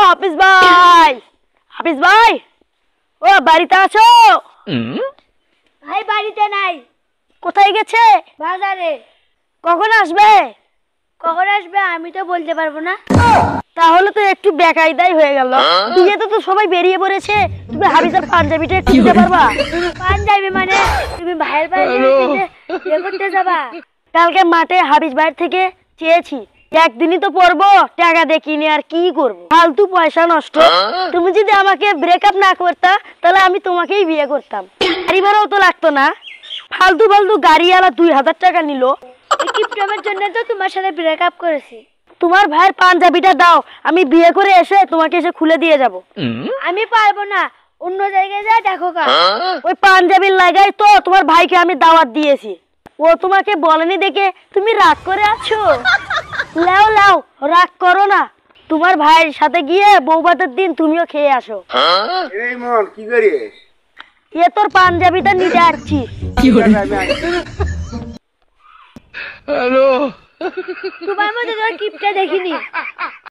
হাফিজ ভাই, হাফিজ ভাই, ও বাড়িতে আছো? ভাই বাড়িতে নাই। কোথায় গেছে? বাজারে। কখন আসবে? কখন আসবে আমি তো বলতে পারবো না। তাহলে তো একটু বেকায়দাই হয়ে গেল। বিয়েতে তো সবাই বেরিয়ে পড়েছে, তুমি হাফিজের পাঞ্জাবিটা একটু দিতে পারবা? পাঞ্জাবি মানে তুমি ভাইয়ের পাঞ্জাবি বিয়ে করতে যাবা? কালকে মাঠে হাফিজ ভাইয়ের থেকে চেয়েছি, একদিনই তো পরবো, টাকা দিয়ে কিনে আর কি করবো, ফালতু পয়সা নষ্ট। তুমি যদি আমাকে ব্রেকআপ না করতা তাহলে আমি তোমাকেই বিয়ে করতাম, গাড়ি ভাড়াও তো লাগতো না। ফালতু ফালতু গাড়িওয়ালা 2000 টাকা নিল। এই কিপটামের জন্য তো তোমার সাথে ব্রেকআপ করেছি। তোমার ভাইয়ের পাঞ্জাবিটা দাও, আমি বিয়ে করে এসে তোমাকে এসে খুলে দিয়ে যাব। আমি পারবো না, অন্য জায়গায় যা দেখো কা। ওই পাঞ্জাবির লাগাই তো তোমার ভাইকে আমি দাওয়াত দিয়েছি, ও তোমাকে বলেনি দেখে তুমি রাগ করে আছো। লাও লাও, রাগ করো না, তোমার ভাইয়ের সাথে গিয়ে বৌভাতের দিন তুমিও খেয়ে আসো। এই মন কি করিস? এ তোর পাঞ্জাবিটা নিতে আসছি। তোমার মধ্যে তোর কিপটা দেখিনি।